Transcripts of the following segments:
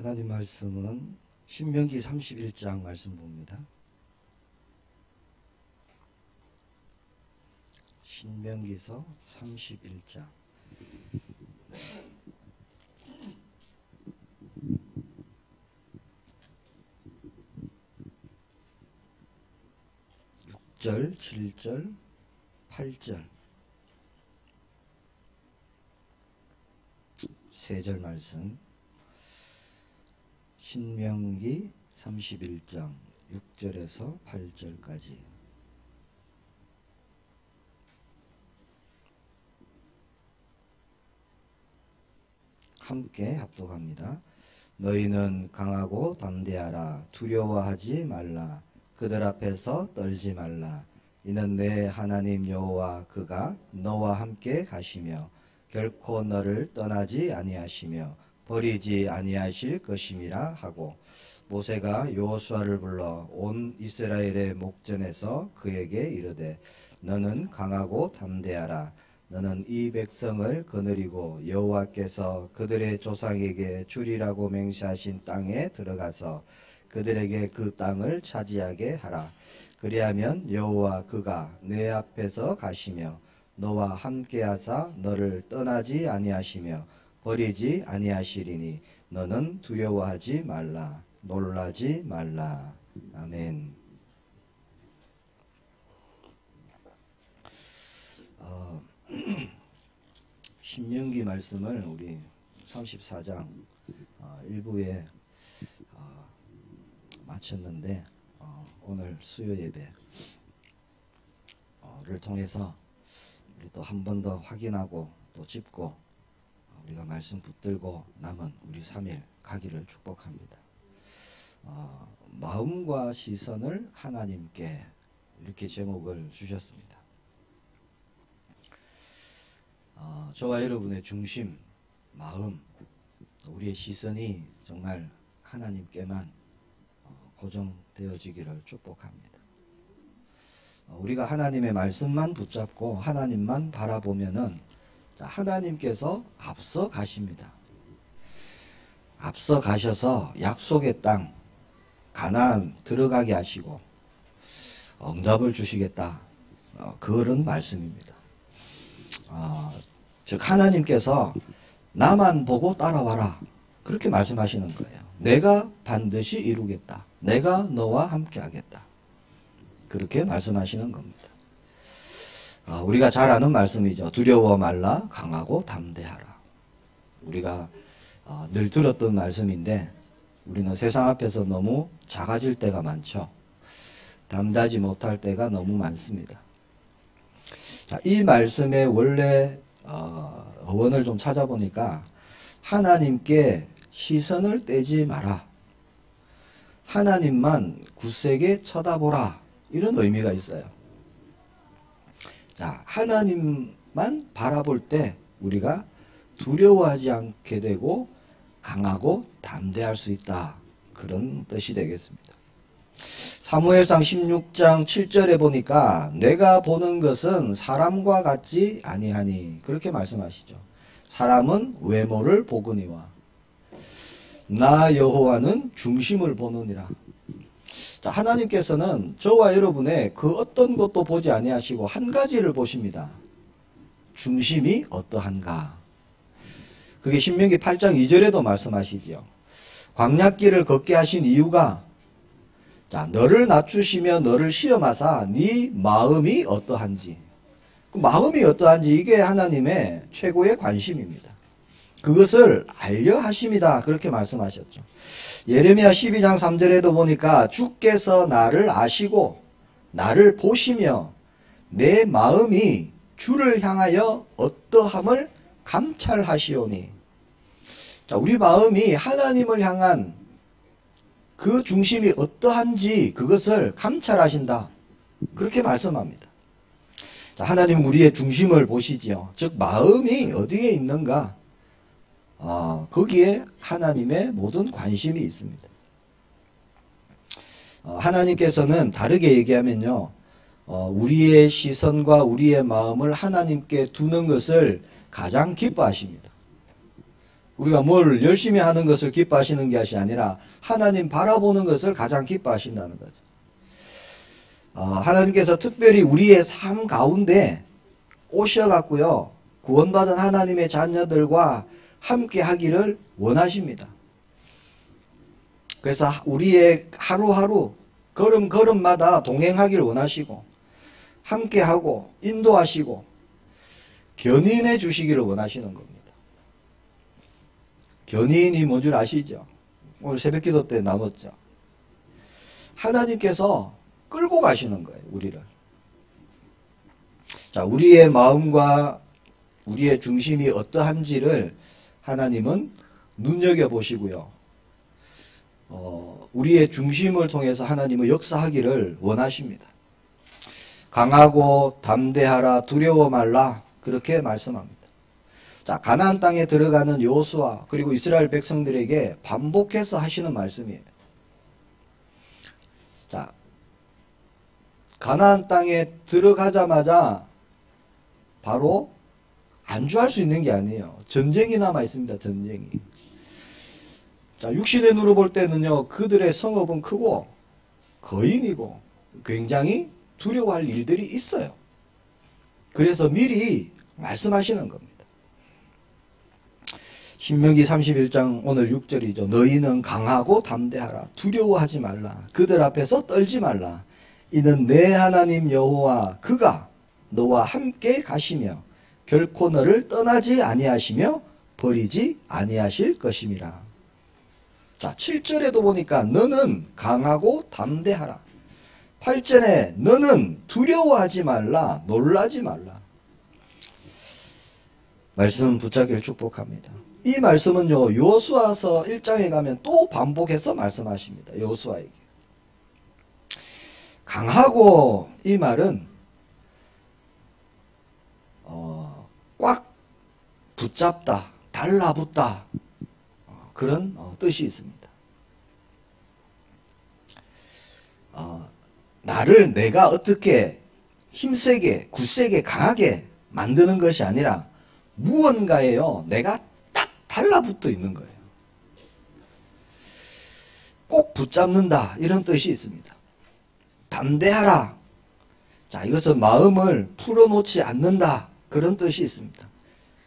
하나님 말씀은 신명기 31장 말씀 봅니다. 신명기서 31장 6절, 7절, 8절 세 절 말씀. 신명기 31장 6절에서 8절까지. 함께 합독합니다. 너희는 강하고 담대하라. 두려워하지 말라. 그들 앞에서 떨지 말라. 이는 내 하나님 여호와 그가 너와 함께 가시며 결코 너를 떠나지 아니하시며 버리지 아니하실 것임이라 하고, 모세가 여호수아를 불러 온 이스라엘의 목전에서 그에게 이르되 너는 강하고 담대하라. 너는 이 백성을 거느리고 여호와께서 그들의 조상에게 주리라고 맹세하신 땅에 들어가서 그들에게 그 땅을 차지하게 하라. 그리하면 여호와 그가 내 앞에서 가시며 너와 함께하사 너를 떠나지 아니하시며 버리지 아니하시리니 너는 두려워하지 말라. 놀라지 말라. 아멘. 신명기 말씀을 우리 34장 일부에 마쳤는데, 오늘 수요 예배를 통해서 우리 또 한 번 더 확인하고 또 짚고 우리가 말씀 붙들고 남은 우리 3일 가기를 축복합니다. 마음과 시선을 하나님께, 이렇게 제목을 주셨습니다. 저와 여러분의 중심, 마음, 우리의 시선이 정말 하나님께만 고정되어지기를 축복합니다. 우리가 하나님의 말씀만 붙잡고 하나님만 바라보면은 하나님께서 앞서 가십니다. 앞서 가셔서 약속의 땅 가나안 들어가게 하시고 응답을 주시겠다, 그런 말씀입니다. 즉 하나님께서 나만 보고 따라와라, 그렇게 말씀하시는 거예요. 내가 반드시 이루겠다. 내가 너와 함께 하겠다. 그렇게 말씀하시는 겁니다. 우리가 잘 아는 말씀이죠. 두려워 말라. 강하고 담대하라. 우리가 늘 들었던 말씀인데 우리는 세상 앞에서 너무 작아질 때가 많죠. 담대하지 못할 때가 너무 많습니다. 자, 이 말씀의 원래 어원을 좀 찾아보니까 하나님께 시선을 떼지 마라. 하나님만 굳세게 쳐다보라. 이런 의미가 있어요. 자, 하나님만 바라볼 때 우리가 두려워하지 않게 되고 강하고 담대할 수 있다. 그런 뜻이 되겠습니다. 사무엘상 16장 7절에 보니까 내가 보는 것은 사람과 같지 아니하니, 그렇게 말씀하시죠. 사람은 외모를 보거니와 나 여호와는 중심을 보느니라. 자, 하나님께서는 저와 여러분의 그 어떤 것도 보지 아니하시고 한 가지를 보십니다. 중심이 어떠한가. 그게 신명기 8장 2절에도 말씀하시죠. 광야길을 걷게 하신 이유가, 자, 너를 낮추시며 너를 시험하사 네 마음이 어떠한지. 그 마음이 어떠한지, 이게 하나님의 최고의 관심입니다. 그것을 알려 하심이다. 그렇게 말씀하셨죠. 예레미야 12장 3절에도 보니까 주께서 나를 아시고 나를 보시며 내 마음이 주를 향하여 어떠함을 감찰하시오니. 자, 우리 마음이 하나님을 향한 그 중심이 어떠한지 그것을 감찰하신다. 그렇게 말씀합니다. 자, 하나님은 우리의 중심을 보시지요. 즉 마음이 어디에 있는가, 거기에 하나님의 모든 관심이 있습니다. 하나님께서는 다르게 얘기하면요, 우리의 시선과 우리의 마음을 하나님께 두는 것을 가장 기뻐하십니다. 우리가 뭘 열심히 하는 것을 기뻐하시는 것이 아니라 하나님 바라보는 것을 가장 기뻐하신다는 거죠. 하나님께서 특별히 우리의 삶 가운데 오셔갖고요, 구원받은 하나님의 자녀들과 함께 하기를 원하십니다. 그래서 우리의 하루하루 걸음걸음마다 동행하기를 원하시고 함께하고 인도하시고 견인해 주시기를 원하시는 겁니다. 견인이 뭔 줄 아시죠? 오늘 새벽기도 때 나눴죠. 하나님께서 끌고 가시는 거예요, 우리를. 자, 우리의 마음과 우리의 중심이 어떠한지를 하나님은 눈여겨보시고요. 우리의 중심을 통해서 하나님은 역사하기를 원하십니다. 강하고 담대하라, 두려워 말라, 그렇게 말씀합니다. 자, 가나안 땅에 들어가는 여호수아 그리고 이스라엘 백성들에게 반복해서 하시는 말씀이에요. 자, 가나안 땅에 들어가자마자 바로 안주할 수 있는 게 아니에요. 전쟁이 남아 있습니다. 전쟁이. 자, 육신의 눈으로 볼 때는요, 그들의 성읍은 크고 거인이고 굉장히 두려워할 일들이 있어요. 그래서 미리 말씀하시는 겁니다. 신명기 31장 오늘 6절이죠. 너희는 강하고 담대하라. 두려워하지 말라. 그들 앞에서 떨지 말라. 이는 내 하나님 여호와 그가 너와 함께 가시며 결코 너를 떠나지 아니하시며 버리지 아니하실 것임이라. 자, 7절에도 보니까 너는 강하고 담대하라. 8절에 너는 두려워하지 말라. 놀라지 말라. 말씀 붙잡기를 축복합니다. 이 말씀은요, 여호수아서 1장에 가면 또 반복해서 말씀하십니다. 여호수아에게. 강하고, 이 말은 꽉 붙잡다, 달라붙다, 그런 뜻이 있습니다. 나를 내가 어떻게 힘세게, 굳세게, 강하게 만드는 것이 아니라 무언가에요, 내가 딱 달라붙어 있는 거예요. 꼭 붙잡는다, 이런 뜻이 있습니다. 담대하라. 자, 이것은 마음을 풀어놓지 않는다, 그런 뜻이 있습니다.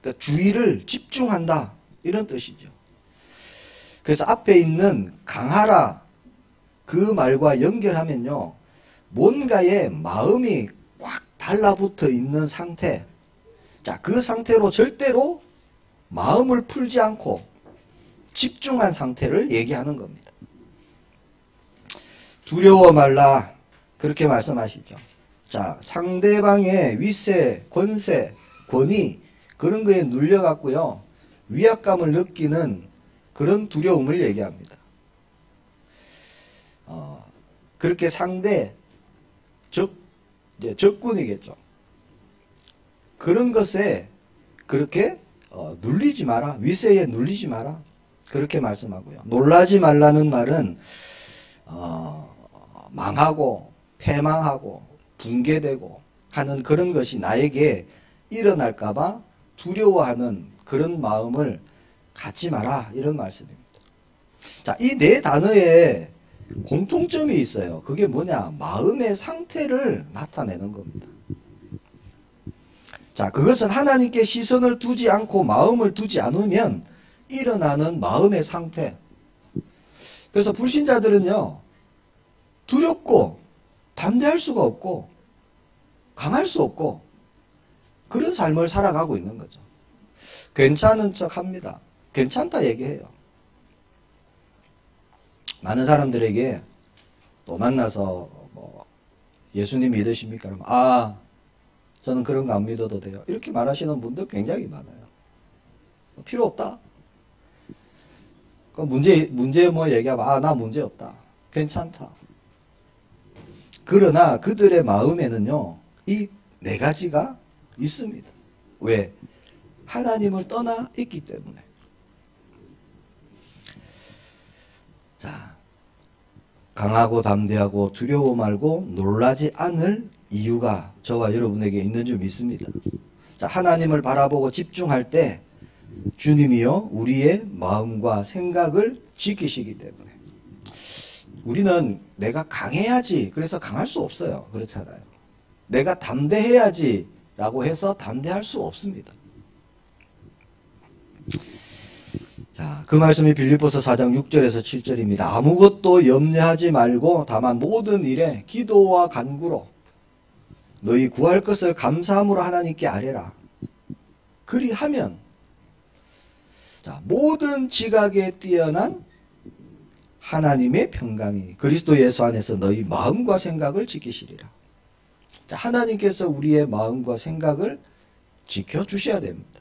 그러니까 주의를 집중한다, 이런 뜻이죠. 그래서 앞에 있는 강하라, 그 말과 연결하면요, 뭔가에 마음이 꽉 달라붙어 있는 상태, 자, 그 상태로 절대로 마음을 풀지 않고 집중한 상태를 얘기하는 겁니다. 두려워 말라, 그렇게 말씀하시죠. 자, 상대방의 위세, 권세, 권위, 그런 거에 눌려갖고요, 위압감을 느끼는 그런 두려움을 얘기합니다. 그렇게 상대, 적군이겠죠. 그런 것에 그렇게 눌리지 마라. 위세에 눌리지 마라. 그렇게 말씀하고요. 놀라지 말라는 말은 망하고 패망하고 붕괴되고 하는 그런 것이 나에게 일어날까봐 두려워하는 그런 마음을 갖지 마라, 이런 말씀입니다. 자, 이 네 단어에 공통점이 있어요. 그게 뭐냐? 마음의 상태를 나타내는 겁니다. 자, 그것은 하나님께 시선을 두지 않고 마음을 두지 않으면 일어나는 마음의 상태. 그래서 불신자들은요, 두렵고 담대할 수가 없고 강할 수 없고 그런 삶을 살아가고 있는 거죠. 괜찮은 척 합니다. 괜찮다 얘기해요. 많은 사람들에게 또 만나서 예수님 믿으십니까? 그러면 저는 그런 거 안 믿어도 돼요. 이렇게 말하시는 분들 굉장히 많아요. 필요 없다. 문제 얘기하면 나 문제 없다. 괜찮다. 그러나 그들의 마음에는요, 이 네 가지가 있습니다. 왜? 하나님을 떠나 있기 때문에. 자, 강하고 담대하고 두려워 말고 놀라지 않을 이유가 저와 여러분에게 있는 줄 믿습니다. 자, 하나님을 바라보고 집중할 때 주님이요 우리의 마음과 생각을 지키시기 때문에. 우리는 내가 강해야지 그래서 강할 수 없어요. 그렇잖아요. 내가 담대해야지 라고 해서 담대할 수 없습니다. 자, 그 말씀이 빌립보서 4장 6절에서 7절입니다. 아무것도 염려하지 말고 다만 모든 일에 기도와 간구로 너희 구할 것을 감사함으로 하나님께 아뢰라. 그리하면 자, 모든 지각에 뛰어난 하나님의 평강이 그리스도 예수 안에서 너희 마음과 생각을 지키시리라. 자, 하나님께서 우리의 마음과 생각을 지켜주셔야 됩니다.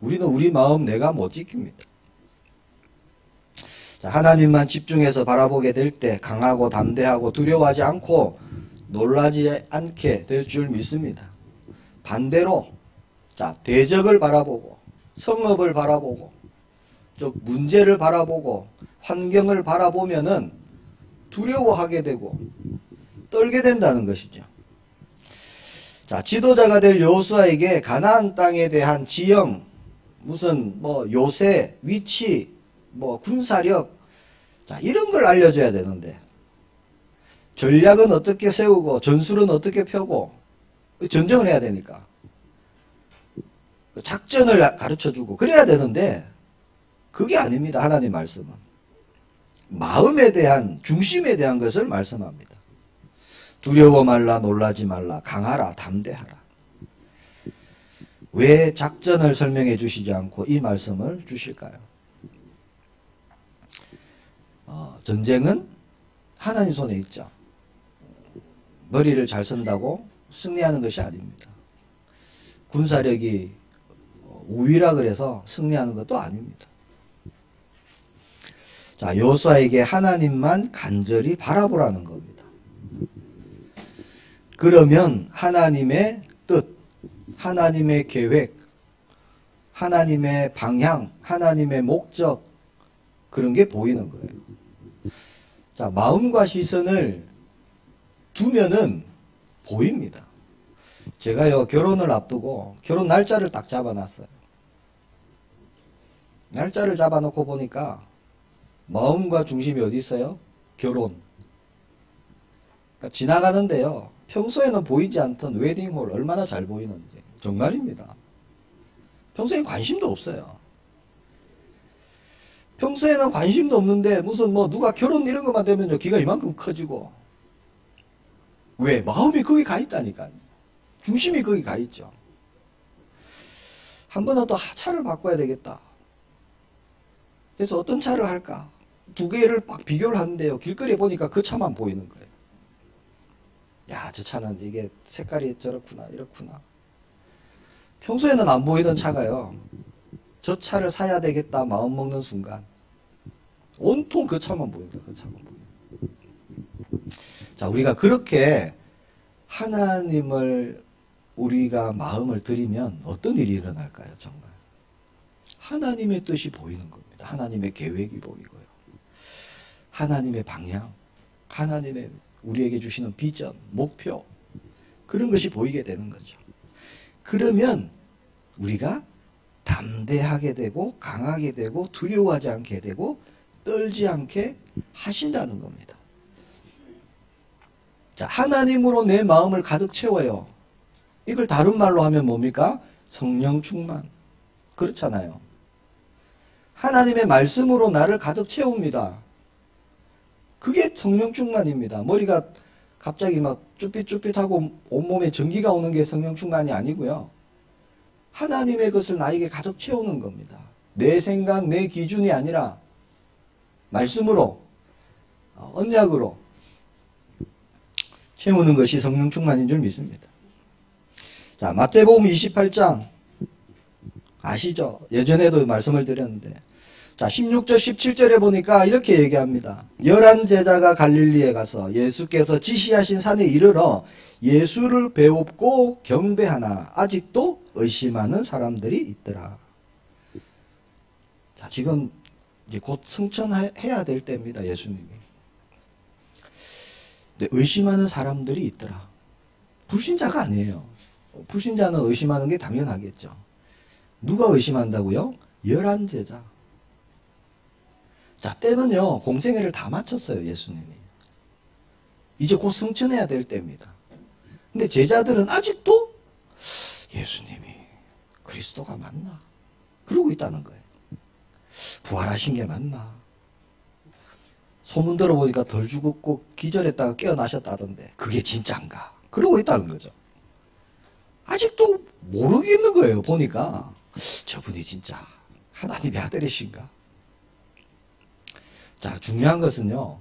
우리는 우리 마음 내가 못 지킵니다. 자, 하나님만 집중해서 바라보게 될 때 강하고 담대하고 두려워하지 않고 놀라지 않게 될 줄 믿습니다. 반대로 자, 대적을 바라보고 성읍을 바라보고 즉 문제를 바라보고 환경을 바라보면은 두려워하게 되고 떨게 된다는 것이죠. 자, 지도자가 될 여호수아에게 가나안 땅에 대한 지형, 무슨 뭐 요새, 위치, 뭐 군사력, 자, 이런 걸 알려줘야 되는데 전략은 어떻게 세우고 전술은 어떻게 펴고 전쟁을 해야 되니까 작전을 가르쳐주고 그래야 되는데 그게 아닙니다. 하나님 말씀은 마음에 대한 중심에 대한 것을 말씀합니다. 두려워 말라 놀라지 말라 강하라 담대하라. 왜 작전을 설명해 주시지 않고 이 말씀을 주실까요? 전쟁은 하나님 손에 있죠. 머리를 잘 쓴다고 승리하는 것이 아닙니다. 군사력이 우위라 그래서 승리하는 것도 아닙니다. 자, 여호수아에게 하나님만 간절히 바라보라는 겁니다. 그러면 하나님의 뜻, 하나님의 계획, 하나님의 방향, 하나님의 목적 그런 게 보이는 거예요. 자, 마음과 시선을 두면은 보입니다. 제가요 결혼을 앞두고 결혼 날짜를 딱 잡아놨어요. 날짜를 잡아놓고 보니까 마음과 중심이 어디 있어요? 결혼. 그러니까 지나가는데요. 평소에는 보이지 않던 웨딩홀 얼마나 잘 보이는지 정말입니다. 평소엔 관심도 없어요. 평소에는 관심도 없는데 무슨 뭐 누가 결혼 이런 것만 되면 귀가 이만큼 커지고 왜? 마음이 거기 가 있다니까요. 중심이 거기 가 있죠. 한 번은 또 차를 바꿔야 되겠다. 그래서 어떤 차를 할까? 두 개를 막 비교를 하는데요. 길거리에 보니까 그 차만 보이는 거예요. 야, 저 차는 이게 색깔이 저렇구나, 이렇구나. 평소에는 안 보이던 차가요. 저 차를 사야 되겠다 마음 먹는 순간 온통 그 차만 보입니다. 그 차만 보입니다. 자, 우리가 그렇게 하나님을 우리가 마음을 들이면 어떤 일이 일어날까요? 정말 하나님의 뜻이 보이는 겁니다. 하나님의 계획이 보이고요. 하나님의 방향, 하나님의 우리에게 주시는 비전, 목표 그런 것이 보이게 되는 거죠. 그러면 우리가 담대하게 되고 강하게 되고 두려워하지 않게 되고 떨지 않게 하신다는 겁니다. 자, 하나님으로 내 마음을 가득 채워요. 이걸 다른 말로 하면 뭡니까? 성령 충만. 그렇잖아요. 하나님의 말씀으로 나를 가득 채웁니다. 그게 성령 충만입니다. 머리가 갑자기 막 쭈삣쭈삣하고 온몸에 전기가 오는 게 성령 충만이 아니고요. 하나님의 것을 나에게 가득 채우는 겁니다. 내 생각, 내 기준이 아니라 말씀으로, 언약으로 채우는 것이 성령 충만인 줄 믿습니다. 자, 마태복음 28장 아시죠? 예전에도 말씀을 드렸는데 자, 16절 17절에 보니까 이렇게 얘기합니다. 11 제자가 갈릴리에 가서 예수께서 지시하신 산에 이르러 예수를 배웁고 경배하나 아직도 의심하는 사람들이 있더라. 자, 지금 이제 곧 승천해야 될 때입니다. 예수님이. 근데 의심하는 사람들이 있더라. 불신자가 아니에요. 불신자는 의심하는 게 당연하겠죠. 누가 의심한다고요? 11제자. 자, 때는요, 공생애를 다 마쳤어요, 예수님이. 이제 곧 승천해야 될 때입니다. 근데 제자들은 아직도 예수님이 그리스도가 맞나? 그러고 있다는 거예요. 부활하신 게 맞나? 소문 들어보니까 덜 죽었고 기절했다가 깨어나셨다던데 그게 진짜인가? 그러고 있다는 거죠. 아직도 모르겠는 거예요. 보니까 저분이 진짜 하나님의 아들이신가? 자, 중요한 것은요,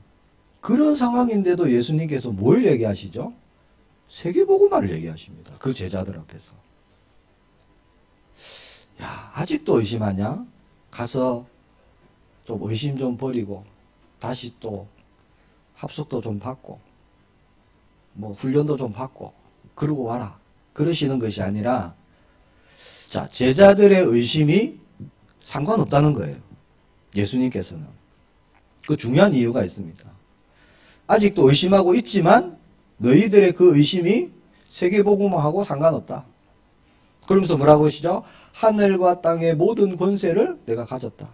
그런 상황인데도 예수님께서 뭘 얘기하시죠? 세계복음화를 얘기하십니다. 그 제자들 앞에서. 야, 아직도 의심하냐? 가서 좀 의심 좀 버리고 다시 또 합숙도 좀 받고 뭐 훈련도 좀 받고 그러고 와라. 그러시는 것이 아니라, 자, 제자들의 의심이 상관없다는 거예요. 예수님께서는. 그 중요한 이유가 있습니다. 아직도 의심하고 있지만 너희들의 그 의심이 세계복음화하고 상관없다. 그러면서 뭐라고 하시죠? 하늘과 땅의 모든 권세를 내가 가졌다.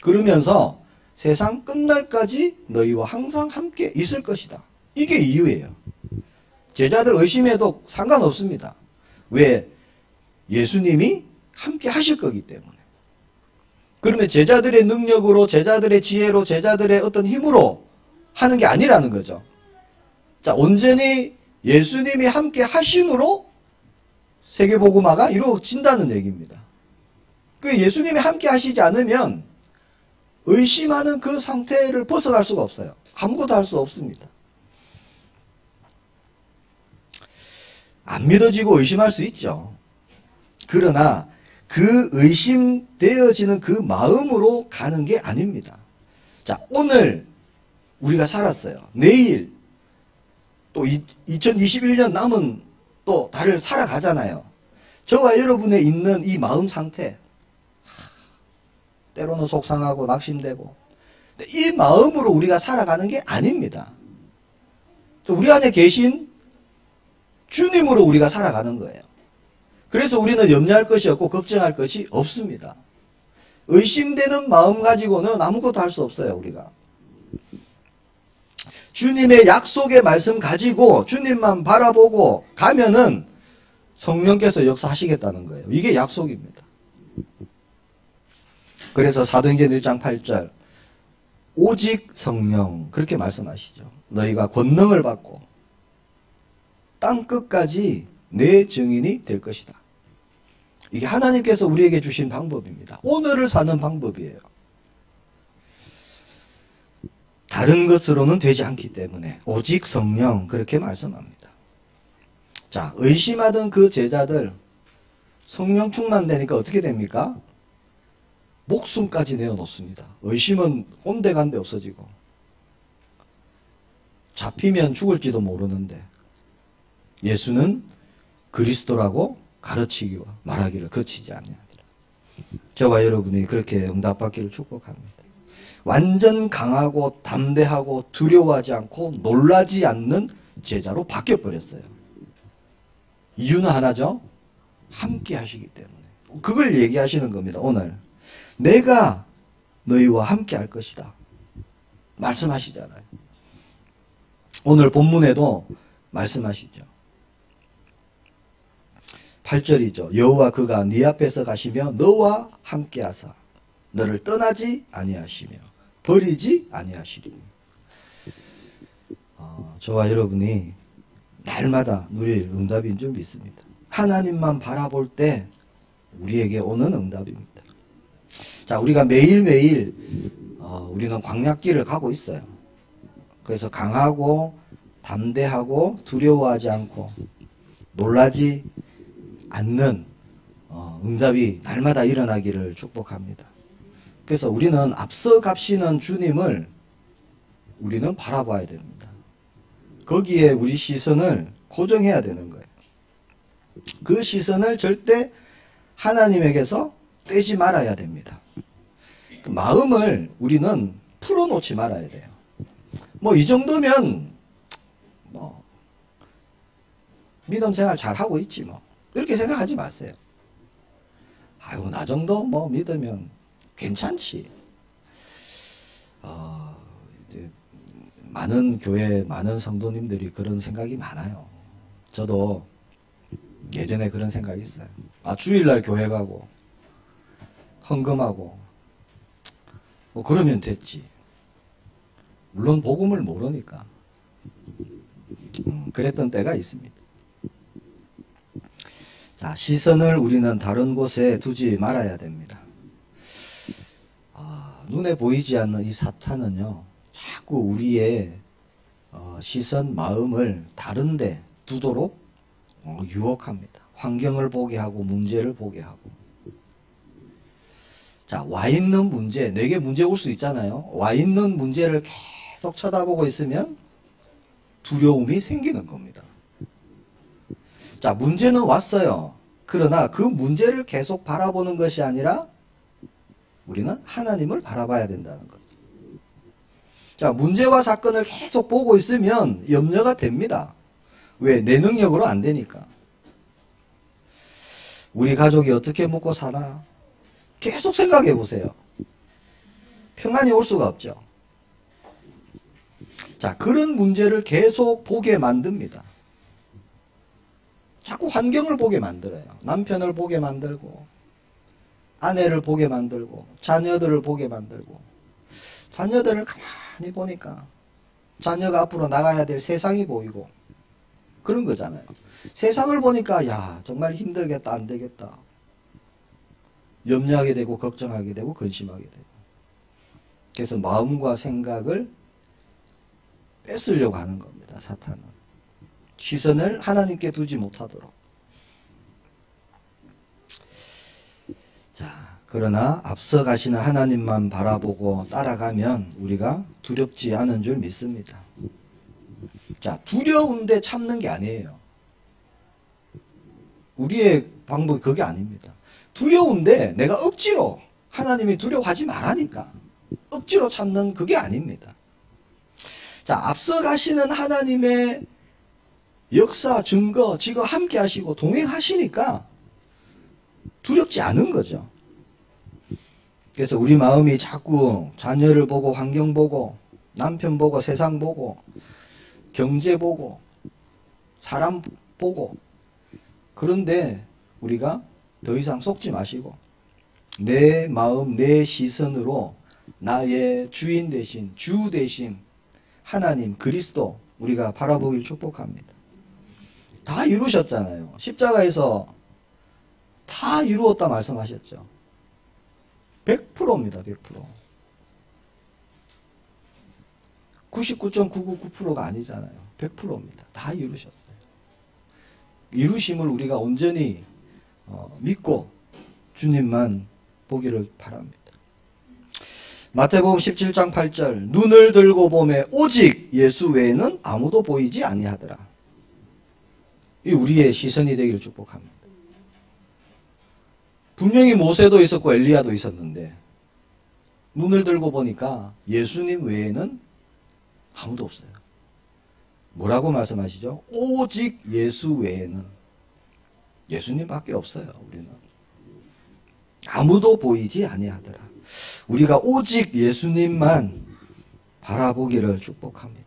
그러면서 세상 끝날까지 너희와 항상 함께 있을 것이다. 이게 이유예요. 제자들 의심해도 상관없습니다. 왜? 예수님이 함께 하실 거기 때문에. 그러면 제자들의 능력으로, 제자들의 지혜로, 제자들의 어떤 힘으로 하는 게 아니라는 거죠. 자, 온전히 예수님이 함께 하심으로 세계복음화가 이루어진다는 얘기입니다. 그 예수님이 함께 하시지 않으면 의심하는 그 상태를 벗어날 수가 없어요. 아무것도 할 수 없습니다. 안 믿어지고 의심할 수 있죠. 그러나 그 의심되어지는 그 마음으로 가는 게 아닙니다. 자, 오늘 우리가 살았어요. 내일 또 2021년 남은 또 달을 살아가잖아요. 저와 여러분의 있는 이 마음 상태, 때로는 속상하고 낙심되고, 이 마음으로 우리가 살아가는 게 아닙니다. 우리 안에 계신 주님으로 우리가 살아가는 거예요. 그래서 우리는 염려할 것이 없고 걱정할 것이 없습니다. 의심되는 마음 가지고는 아무것도 할 수 없어요, 우리가. 주님의 약속의 말씀 가지고 주님만 바라보고 가면은 성령께서 역사하시겠다는 거예요. 이게 약속입니다. 그래서 사도행전 1장 8절 오직 성령 그렇게 말씀하시죠. 너희가 권능을 받고 땅끝까지 내 증인이 될 것이다. 이게 하나님께서 우리에게 주신 방법입니다. 오늘을 사는 방법이에요. 다른 것으로는 되지 않기 때문에 오직 성령 그렇게 말씀합니다. 자, 의심하던 그 제자들 성령 충만되니까 어떻게 됩니까? 목숨까지 내어놓습니다. 의심은 온데간데 없어지고 잡히면 죽을지도 모르는데 예수는 그리스도라고 가르치기와 말하기를 거치지 아니하니라. 저와 여러분이 그렇게 응답받기를 축복합니다. 완전 강하고 담대하고 두려워하지 않고 놀라지 않는 제자로 바뀌어버렸어요. 이유는 하나죠. 함께 하시기 때문에. 그걸 얘기하시는 겁니다. 오늘 내가 너희와 함께 할 것이다 말씀하시잖아요. 오늘 본문에도 말씀하시죠. 8절이죠. 여호와 그가 네 앞에서 가시며 너와 함께 하사 너를 떠나지 아니하시며 버리지 아니하시리니. 저와 여러분이 날마다 누릴 응답인 줄 믿습니다. 하나님만 바라볼 때 우리에게 오는 응답입니다. 자, 우리가 매일매일 우리는 광야길을 가고 있어요. 그래서 강하고 담대하고 두려워하지 않고 놀라지 않는 응답이 날마다 일어나기를 축복합니다. 그래서 우리는 앞서 갑시는 주님을 우리는 바라봐야 됩니다. 거기에 우리 시선을 고정해야 되는 거예요. 그 시선을 절대 하나님에게서 떼지 말아야 됩니다. 그 마음을 우리는 풀어놓지 말아야 돼요. 뭐 이 정도면 뭐 믿음 생활 잘하고 있지 뭐 이렇게 생각하지 마세요. 아이고, 나 정도 뭐 믿으면 괜찮지. 이제 많은 교회, 많은 성도님들이 그런 생각이 많아요. 저도 예전에 그런 생각이 있어요. 주일날 교회 가고, 헌금하고, 뭐 그러면 됐지. 물론 복음을 모르니까. 그랬던 때가 있습니다. 자, 시선을 우리는 다른 곳에 두지 말아야 됩니다. 눈에 보이지 않는 이 사탄은요, 자꾸 우리의 시선, 마음을 다른 데 두도록 유혹합니다. 환경을 보게 하고, 문제를 보게 하고. 자, 와 있는 문제, 내게 문제 올 수 있잖아요. 와 있는 문제를 계속 쳐다보고 있으면 두려움이 생기는 겁니다. 자, 문제는 왔어요. 그러나 그 문제를 계속 바라보는 것이 아니라 우리는 하나님을 바라봐야 된다는 거죠. 자, 문제와 사건을 계속 보고 있으면 염려가 됩니다. 왜? 내 능력으로 안 되니까. 우리 가족이 어떻게 먹고 사나? 계속 생각해 보세요. 평안이 올 수가 없죠. 자, 그런 문제를 계속 보게 만듭니다. 자꾸 환경을 보게 만들어요. 남편을 보게 만들고, 아내를 보게 만들고, 자녀들을 보게 만들고. 자녀들을 가만히 보니까 자녀가 앞으로 나가야 될 세상이 보이고 그런 거잖아요. 세상을 보니까 야, 정말 힘들겠다, 안 되겠다. 염려하게 되고 걱정하게 되고 근심하게 되고. 그래서 마음과 생각을 뺏으려고 하는 겁니다. 사탄은. 시선을 하나님께 두지 못하도록. 자, 그러나 앞서 가시는 하나님만 바라보고 따라가면 우리가 두렵지 않은 줄 믿습니다. 자, 두려운데 참는 게 아니에요. 우리의 방법이 그게 아닙니다. 두려운데 내가 억지로 하나님이 두려워하지 말라니까 억지로 참는 그게 아닙니다. 자, 앞서 가시는 하나님의 역사, 증거, 지금 함께 하시고 동행하시니까 두렵지 않은 거죠. 그래서 우리 마음이 자꾸 자녀를 보고 환경 보고 남편 보고 세상 보고 경제 보고 사람 보고 그런데 우리가 더 이상 속지 마시고 내 마음, 내 시선으로 나의 주인 대신, 주 대신 하나님, 그리스도 우리가 바라보길 축복합니다. 다 이루셨잖아요. 십자가에서 다 이루었다 말씀하셨죠. 100%입니다. 100%. 99.999%가 아니잖아요. 100%입니다. 다 이루셨어요. 이루심을 우리가 온전히 믿고 주님만 보기를 바랍니다. 마태복음 17장 8절 눈을 들고 보매 오직 예수 외에는 아무도 보이지 아니하더라. 이 우리의 시선이 되기를 축복합니다. 분명히 모세도 있었고 엘리야도 있었는데 눈을 들고 보니까 예수님 외에는 아무도 없어요. 뭐라고 말씀하시죠? 오직 예수 외에는 예수님밖에 없어요. 우리는 아무도 보이지 아니하더라. 우리가 오직 예수님만 바라보기를 축복합니다.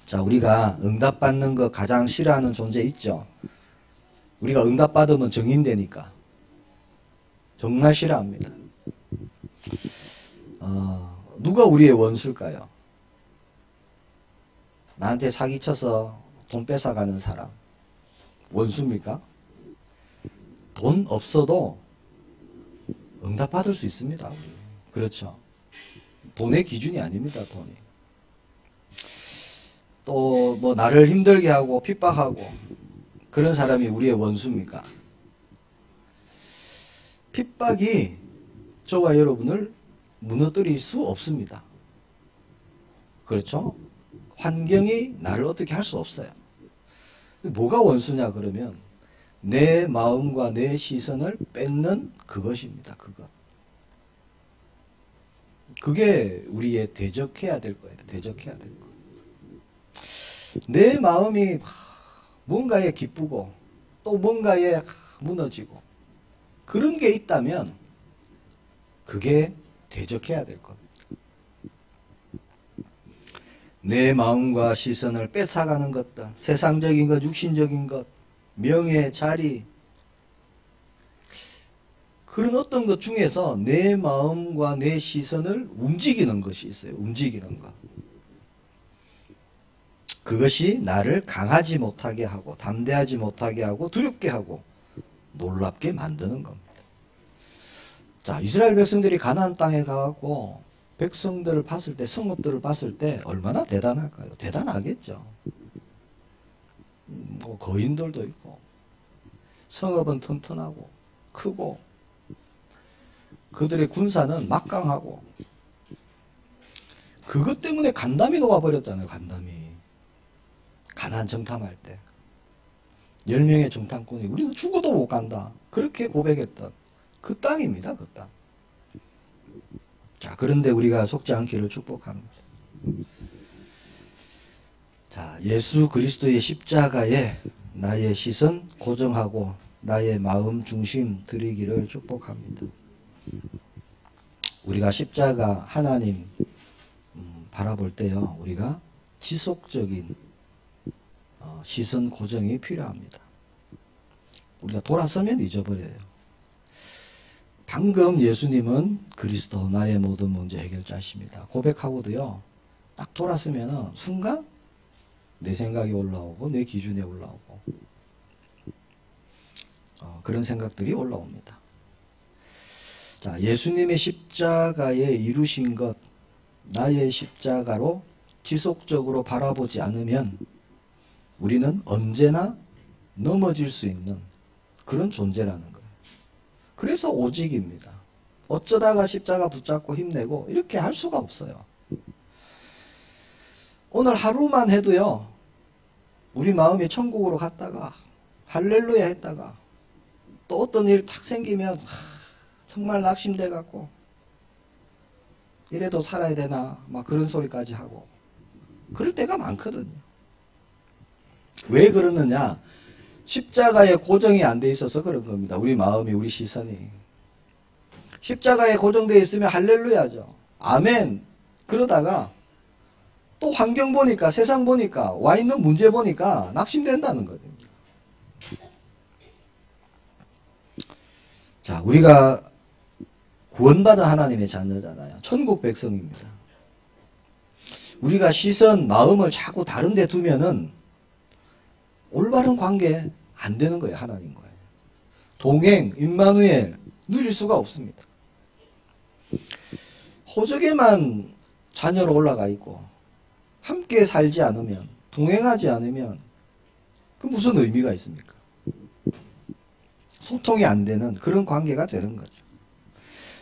자, 우리가 응답받는 거 가장 싫어하는 존재 있죠. 우리가 응답받으면 정인되니까 정말 싫어합니다. 누가 우리의 원수일까요? 나한테 사기쳐서 돈 뺏어가는 사람 원수입니까? 돈 없어도 응답받을 수 있습니다. 우리. 그렇죠. 돈의 기준이 아닙니다. 돈이. 또 뭐 나를 힘들게 하고 핍박하고 그런 사람이 우리의 원수입니까? 핍박이 저와 여러분을 무너뜨릴 수 없습니다. 그렇죠? 환경이 나를 어떻게 할 수 없어요. 뭐가 원수냐 그러면 내 마음과 내 시선을 뺏는 그것입니다. 그것. 그게 우리의 대적해야 될 거예요. 대적해야 될 거. 내 마음이 뭔가에 기쁘고 또 뭔가에 무너지고 그런 게 있다면 그게 대적해야 될 겁니다. 내 마음과 시선을 뺏어가는 것들, 세상적인 것, 육신적인 것, 명예, 자리, 그런 어떤 것 중에서 내 마음과 내 시선을 움직이는 것이 있어요. 움직이는 것. 그것이 나를 강하지 못하게 하고 담대하지 못하게 하고 두렵게 하고 놀랍게 만드는 겁니다. 자, 이스라엘 백성들이 가나안 땅에 가고 백성들을 봤을 때, 성읍들을 봤을 때 얼마나 대단할까요? 대단하겠죠. 뭐 거인들도 있고 성읍은 튼튼하고 크고 그들의 군사는 막강하고 그것 때문에 간담이 녹아버렸잖아요. 간담이. 가나안 정탐할 때 10명의 정탐꾼이 우리는 죽어도 못 간다 그렇게 고백했던 그 땅입니다. 그 땅. 자, 그런데 우리가 속지 않기를 축복합니다. 자, 예수 그리스도의 십자가에 나의 시선 고정하고 나의 마음 중심 드리기를 축복합니다. 우리가 십자가 하나님 바라볼 때요, 우리가 지속적인 시선 고정이 필요합니다. 우리가 돌아서면 잊어버려요. 방금 예수님은 그리스도 나의 모든 문제 해결자십니다. 고백하고도요, 딱 돌았으면 순간 내 생각이 올라오고 내 기준에 올라오고 그런 생각들이 올라옵니다. 자, 예수님의 십자가에 이루신 것, 나의 십자가로 지속적으로 바라보지 않으면 우리는 언제나 넘어질 수 있는 그런 존재라는 거예요. 그래서 오직입니다. 어쩌다가 십자가 붙잡고 힘내고 이렇게 할 수가 없어요. 오늘 하루만 해도요, 우리 마음이 천국으로 갔다가 할렐루야 했다가 또 어떤 일이 탁 생기면 정말 낙심돼 갖고 이래도 살아야 되나 막 그런 소리까지 하고 그럴 때가 많거든요. 왜 그러느냐? 십자가에 고정이 안 돼 있어서 그런 겁니다. 우리 마음이, 우리 시선이. 십자가에 고정되어 있으면 할렐루야죠. 아멘. 그러다가 또 환경 보니까, 세상 보니까, 와 있는 문제 보니까 낙심된다는 거죠. 자, 우리가 구원받은 하나님의 자녀잖아요. 천국 백성입니다. 우리가 시선, 마음을 자꾸 다른 데 두면은 올바른 관계 안 되는 거예요. 하나님과의 동행, 임마누엘 누릴 수가 없습니다. 호적에만 자녀로 올라가 있고 함께 살지 않으면, 동행하지 않으면 그 무슨 의미가 있습니까? 소통이 안 되는 그런 관계가 되는 거죠.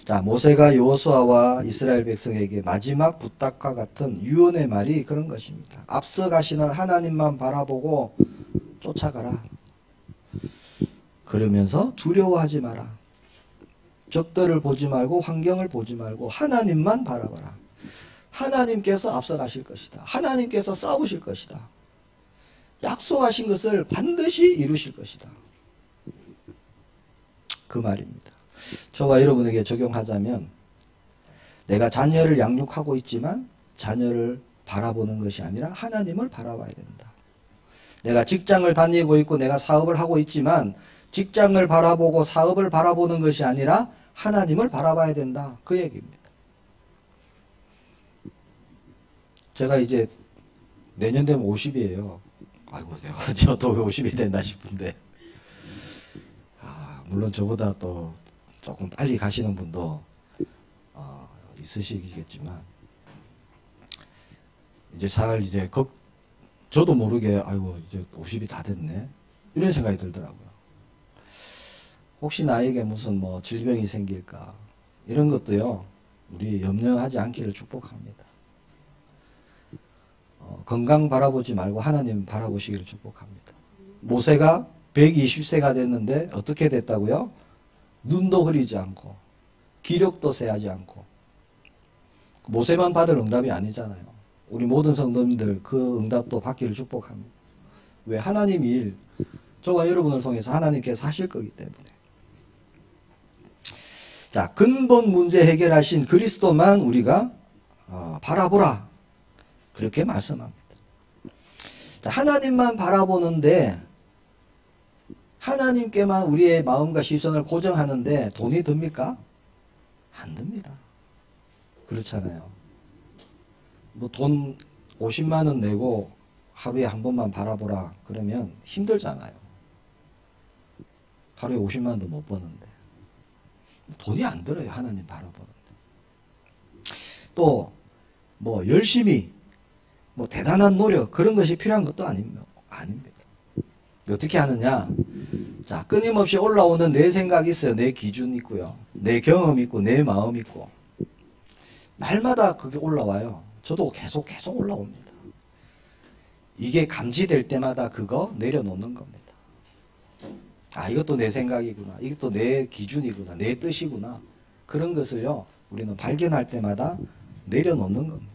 자, 모세가 여호수아와 이스라엘 백성에게 마지막 부탁과 같은 유언의 말이 그런 것입니다. 앞서 가시는 하나님만 바라보고 쫓아가라. 그러면서 두려워하지 마라. 적들을 보지 말고 환경을 보지 말고 하나님만 바라봐라. 하나님께서 앞서 가실 것이다. 하나님께서 싸우실 것이다. 약속하신 것을 반드시 이루실 것이다. 그 말입니다. 저와 여러분에게 적용하자면 내가 자녀를 양육하고 있지만 자녀를 바라보는 것이 아니라 하나님을 바라봐야 된다. 내가 직장을 다니고 있고 내가 사업을 하고 있지만 직장을 바라보고 사업을 바라보는 것이 아니라 하나님을 바라봐야 된다. 그 얘기입니다. 제가 이제 내년 되면 50이에요. 아이고, 내가 저도 50이 된다 싶은데. 물론 저보다 또 조금 빨리 가시는 분도 있으시겠지만, 이제 저도 모르게, 아이고, 이제 50이 다 됐네. 이런 생각이 들더라고요. 혹시 나에게 무슨 뭐 질병이 생길까. 이런 것도요, 우리 염려하지 않기를 축복합니다. 건강 바라보지 말고 하나님 바라보시기를 축복합니다. 모세가 120세가 됐는데 어떻게 됐다고요? 눈도 흐리지 않고 기력도 쇠하지 않고. 모세만 받을 응답이 아니잖아요. 우리 모든 성도님들 그 응답도 받기를 축복합니다. 왜? 하나님 일, 저와 여러분을 통해서 하나님께서 하실 거기 때문에. 자, 근본 문제 해결하신 그리스도만 우리가 바라보라. 그렇게 말씀합니다. 자, 하나님만 바라보는데 하나님께만 우리의 마음과 시선을 고정하는데 돈이 듭니까? 안 듭니다. 그렇잖아요. 뭐 돈 50만 원 내고 하루에 한 번만 바라보라 그러면 힘들잖아요. 하루에 50만 원도 못 버는데. 돈이 안 들어요. 하나님 바라보는데. 또 뭐 열심히 뭐 대단한 노력 그런 것이 필요한 것도 아닙니다. 어떻게 하느냐? 자, 끊임없이 올라오는 내 생각이 있어요. 내 기준 있고요. 내 경험 있고 내 마음 있고. 날마다 그게 올라와요. 저도 계속 올라옵니다. 이게 감지될 때마다 그거 내려놓는 겁니다. 아, 이것도 내 생각이구나. 이것도 내 기준이구나. 내 뜻이구나. 그런 것을요, 우리는 발견할 때마다 내려놓는 겁니다.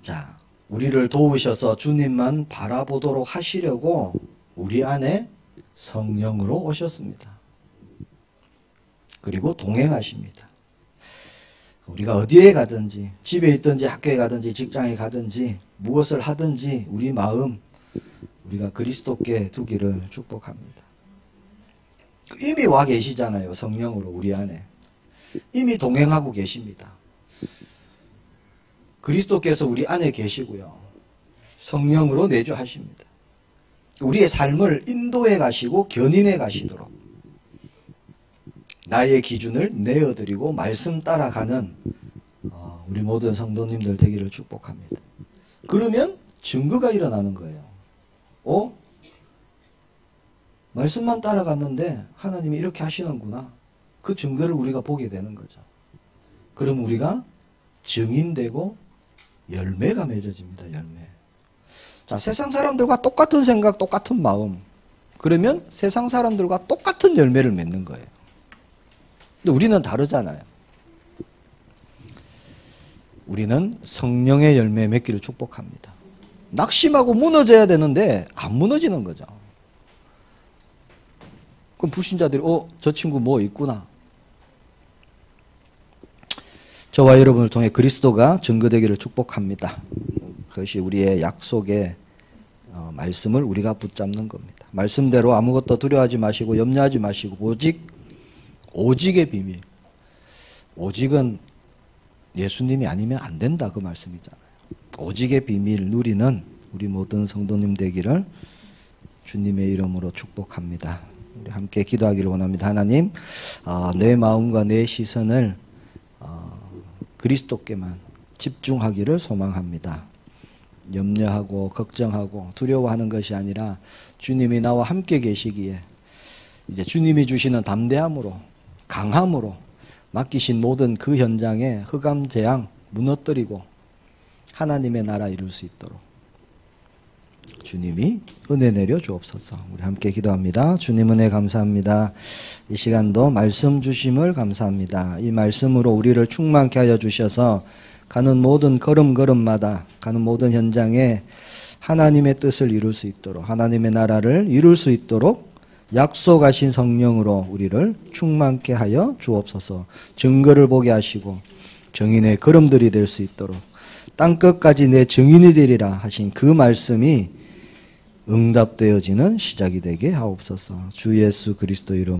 자, 우리를 도우셔서 주님만 바라보도록 하시려고 우리 안에 성령으로 오셨습니다. 그리고 동행하십니다. 우리가 어디에 가든지, 집에 있든지, 학교에 가든지, 직장에 가든지, 무엇을 하든지 우리 마음, 우리가 그리스도께 두기를 축복합니다. 이미 와 계시잖아요. 성령으로 우리 안에. 이미 동행하고 계십니다. 그리스도께서 우리 안에 계시고요. 성령으로 내주하십니다. 우리의 삶을 인도해 가시고 견인해 가시도록 나의 기준을 내어드리고 말씀 따라가는 우리 모든 성도님들 되기를 축복합니다. 그러면 증거가 일어나는 거예요. 말씀만 따라갔는데 하나님이 이렇게 하시는구나. 그 증거를 우리가 보게 되는 거죠. 그럼 우리가 증인되고 열매가 맺어집니다. 열매. 자, 세상 사람들과 똑같은 생각, 똑같은 마음. 그러면 세상 사람들과 똑같은 열매를 맺는 거예요. 근데 우리는 다르잖아요. 우리는 성령의 열매 맺기를 축복합니다. 낙심하고 무너져야 되는데 안 무너지는 거죠. 그럼 불신자들이 저 친구 뭐 있구나. 저와 여러분을 통해 그리스도가 증거되기를 축복합니다. 그것이 우리의 약속의 말씀을 우리가 붙잡는 겁니다. 말씀대로 아무것도 두려워하지 마시고 염려하지 마시고 오직의 비밀. 오직은 예수님이 아니면 안 된다 그 말씀이잖아요. 오직의 비밀 누리는 우리 모든 성도님 되기를 주님의 이름으로 축복합니다. 우리 함께 기도하기를 원합니다. 하나님, 내 마음과 내 시선을 그리스도께만 집중하기를 소망합니다. 염려하고 걱정하고 두려워하는 것이 아니라 주님이 나와 함께 계시기에 이제 주님이 주시는 담대함으로 강함으로 맡기신 모든 그 현장에 흑암 재앙 무너뜨리고 하나님의 나라 이룰 수 있도록 주님이 은혜 내려 주옵소서. 우리 함께 기도합니다. 주님 은혜 감사합니다. 이 시간도 말씀 주심을 감사합니다. 이 말씀으로 우리를 충만케 하여 주셔서 가는 모든 걸음걸음마다 가는 모든 현장에 하나님의 뜻을 이룰 수 있도록 하나님의 나라를 이룰 수 있도록 약속하신 성령으로 우리를 충만케 하여 주옵소서. 증거를 보게 하시고 정인의 걸음들이 될 수 있도록 땅끝까지 내 증인이 되리라 하신 그 말씀이 응답되어지는 시작이 되게 하옵소서. 주 예수 그리스도 이름